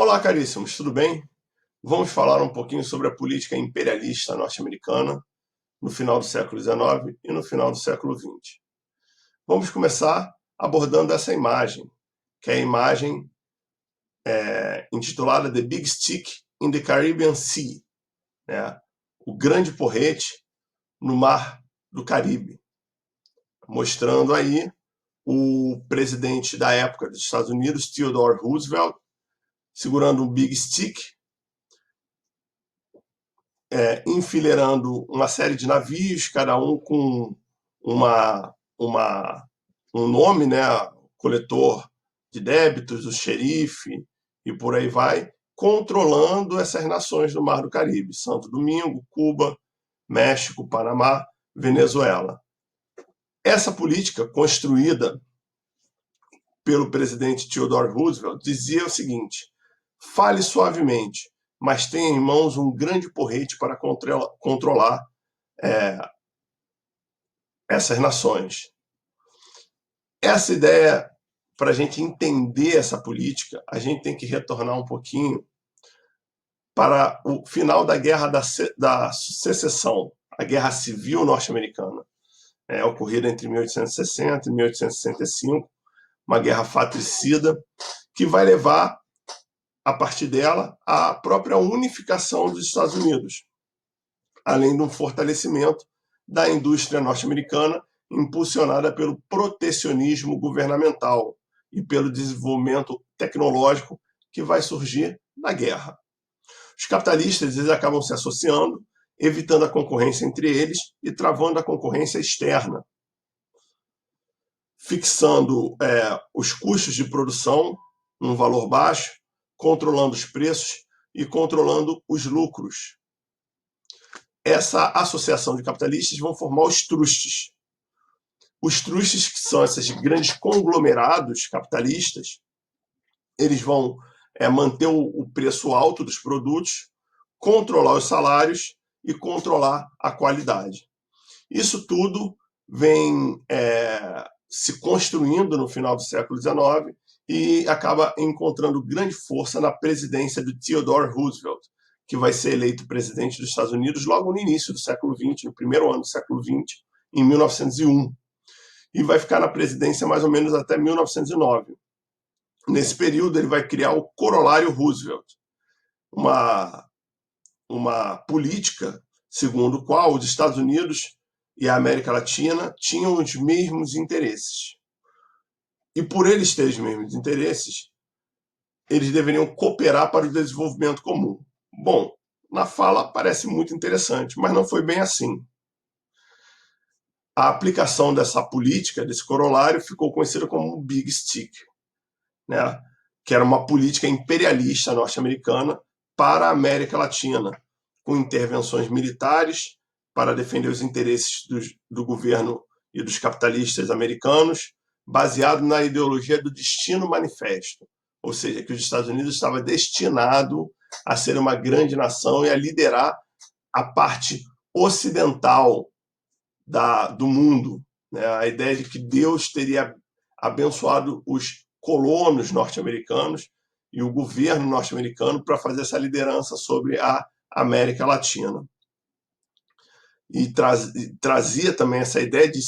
Olá, caríssimos, tudo bem? Vamos falar um pouquinho sobre a política imperialista norte-americana no final do século XIX e no final do século XX. Vamos começar abordando essa imagem, que é a imagem intitulada The Big Stick in the Caribbean Sea, né? O grande porrete no mar do Caribe, mostrando aí o presidente da época dos Estados Unidos, Theodore Roosevelt, segurando um Big Stick, enfileirando uma série de navios, cada um com uma, uma, um nome, né? Coletor de débitos, o xerife e por aí vai, controlando essas nações do Mar do Caribe: Santo Domingo, Cuba, México, Panamá, Venezuela. Essa política construída pelo presidente Theodore Roosevelt dizia o seguinte: fale suavemente, mas tenha em mãos um grande porrete para controlar essas nações. Essa ideia, para a gente entender essa política, a gente tem que retornar um pouquinho para o final da Guerra da Secessão, a Guerra Civil Norte-Americana, ocorrida entre 1860 e 1865, uma guerra fratricida que vai levar, a partir dela, à própria unificação dos Estados Unidos, além de um fortalecimento da indústria norte-americana, impulsionada pelo protecionismo governamental e pelo desenvolvimento tecnológico que vai surgir na guerra. Os capitalistas eles acabam se associando, evitando a concorrência entre eles e travando a concorrência externa, fixando os custos de produção num valor baixo, controlando os preços e controlando os lucros. Essa associação de capitalistas vão formar os trustes. Os trustes, que são esses grandes conglomerados capitalistas, eles vão manter o preço alto dos produtos, controlar os salários e controlar a qualidade. Isso tudo vem se construindo no final do século XIX e acaba encontrando grande força na presidência de Theodore Roosevelt, que vai ser eleito presidente dos Estados Unidos logo no início do século XX, no primeiro ano do século XX, em 1901. E vai ficar na presidência mais ou menos até 1909. Nesse período, ele vai criar o Corolário Roosevelt, uma política segundo a qual os Estados Unidos e a América Latina tinham os mesmos interesses. E por eles terem os mesmos interesses, eles deveriam cooperar para o desenvolvimento comum. Bom, na fala parece muito interessante, mas não foi bem assim. A aplicação dessa política, desse corolário, ficou conhecida como Big Stick, né? Que era uma política imperialista norte-americana para a América Latina, com intervenções militares para defender os interesses do governo e dos capitalistas americanos, baseado na ideologia do Destino Manifesto, ou seja, que os Estados Unidos estava destinado a ser uma grande nação e a liderar a parte ocidental do mundo, né? A ideia de que Deus teria abençoado os colonos norte-americanos e o governo norte-americano para fazer essa liderança sobre a América Latina. E trazia também essa ideia de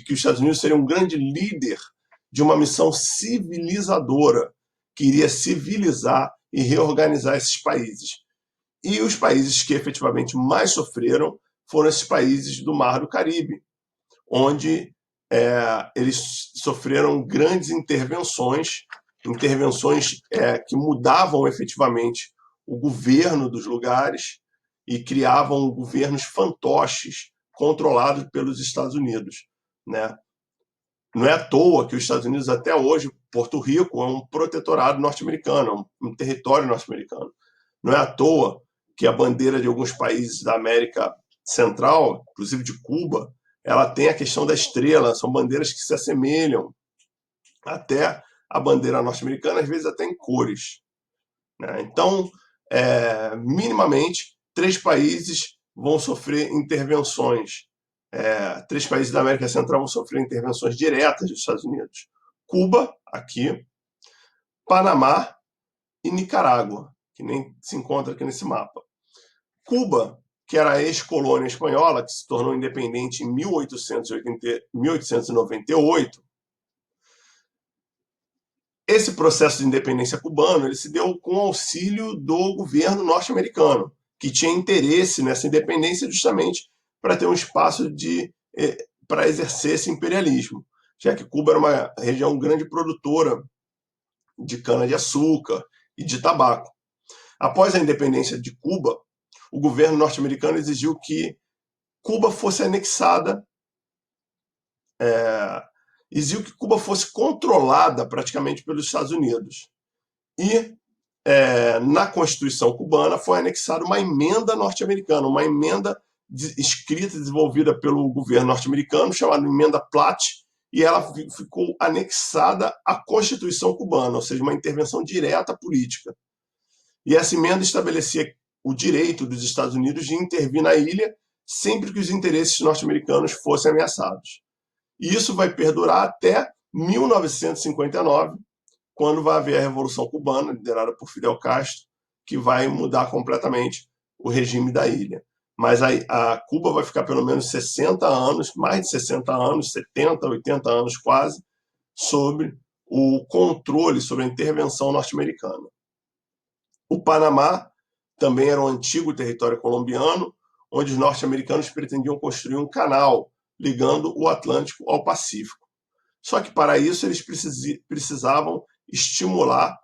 que os Estados Unidos seriam um grande líder de uma missão civilizadora, que iria civilizar e reorganizar esses países. E os países que efetivamente mais sofreram foram esses países do Mar do Caribe, onde eles sofreram grandes intervenções que mudavam efetivamente o governo dos lugares e criavam governos fantoches controlados pelos Estados Unidos, né? Não é à toa que os Estados Unidos, até hoje, Porto Rico é um protetorado norte-americano, um território norte-americano. Não é à toa que a bandeira de alguns países da América Central, inclusive de Cuba, ela tem a questão da estrela, são bandeiras que se assemelham até a bandeira norte-americana, às vezes até em cores, né? Então, minimamente, 3 países vão sofrer intervenções. 3 países da América Central vão sofrer intervenções diretas dos Estados Unidos. Cuba, aqui, Panamá e Nicarágua, que nem se encontra aqui nesse mapa. Cuba, que era a ex-colônia espanhola, que se tornou independente em 1898, esse processo de independência cubano ele se deu com o auxílio do governo norte-americano, que tinha interesse nessa independência justamente para ter um espaço para exercer esse imperialismo, já que Cuba era uma região grande produtora de cana-de-açúcar e de tabaco. Após a independência de Cuba, o governo norte-americano exigiu que Cuba fosse anexada, exigiu que Cuba fosse controlada praticamente pelos Estados Unidos. E na Constituição cubana foi anexada uma emenda norte-americana, uma emenda escrita e desenvolvida pelo governo norte-americano, chamada Emenda Platt, e ela ficou anexada à Constituição cubana, ou seja, uma intervenção direta política. E essa emenda estabelecia o direito dos Estados Unidos de intervir na ilha sempre que os interesses norte-americanos fossem ameaçados. E isso vai perdurar até 1959, quando vai haver a Revolução Cubana, liderada por Fidel Castro, que vai mudar completamente o regime da ilha. Mas a Cuba vai ficar pelo menos 60 anos, mais de 60 anos, 70, 80 anos quase, sobre o controle, sobre a intervenção norte-americana. O Panamá também era um antigo território colombiano, onde os norte-americanos pretendiam construir um canal ligando o Atlântico ao Pacífico. Só que para isso eles precisavam estimular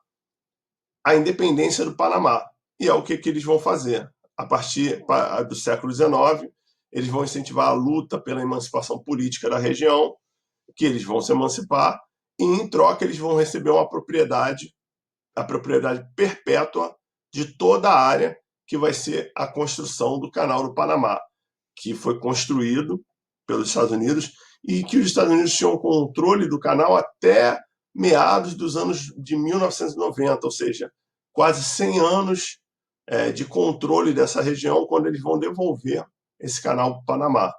a independência do Panamá. E é o que eles vão fazer. A partir do século XIX, eles vão incentivar a luta pela emancipação política da região, que eles vão se emancipar, e em troca eles vão receber a propriedade perpétua de toda a área que vai ser a construção do Canal do Panamá, que foi construído pelos Estados Unidos e que os Estados Unidos tinham controle do canal até meados dos anos de 1990, ou seja, quase 100 anos de controle dessa região, quando eles vão devolver esse canal para o Panamá.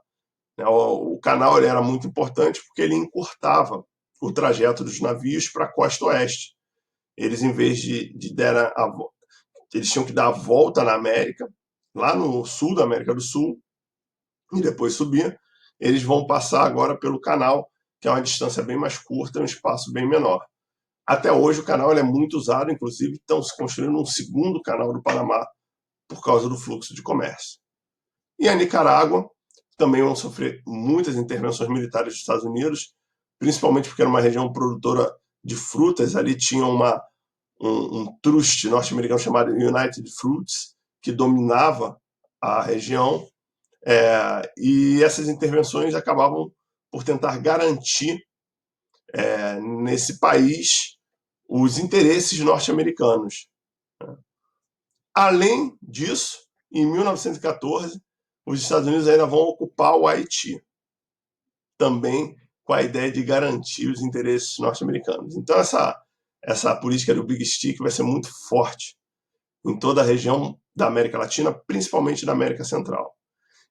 O canal ele era muito importante porque ele encurtava o trajeto dos navios para a costa oeste. Eles, em vez de eles tinham que dar a volta na América, lá no sul da América do Sul, e depois subir, eles vão passar agora pelo canal, que é uma distância bem mais curta, um espaço bem menor. Até hoje o canal é muito usado, inclusive estão se construindo um segundo canal do Panamá por causa do fluxo de comércio. E a Nicarágua também vão sofrer muitas intervenções militares dos Estados Unidos, principalmente porque era uma região produtora de frutas, ali tinha um trust norte-americano chamado United Fruits, que dominava a região, e essas intervenções acabavam por tentar garantir nesse país os interesses norte-americanos. Além disso, em 1914, os Estados Unidos ainda vão ocupar o Haiti, também com a ideia de garantir os interesses norte-americanos. Então, essa política do Big Stick vai ser muito forte em toda a região da América Latina, principalmente da América Central.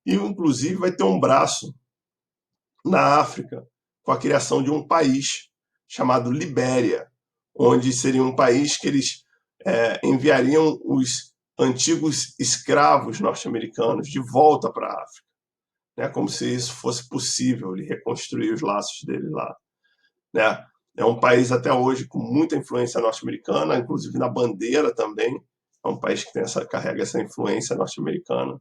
E, inclusive, vai ter um braço na África, com a criação de um país chamado Libéria, onde seria um país que eles enviariam os antigos escravos norte-americanos de volta para a África, né? Como se isso fosse possível, ele reconstruir os laços dele lá, né? É um país até hoje com muita influência norte-americana, inclusive na bandeira também. É um país que carrega essa influência norte-americana,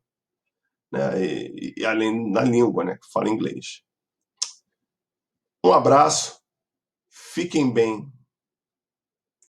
né? E além na língua, né? Que fala inglês. Um abraço, fiquem bem.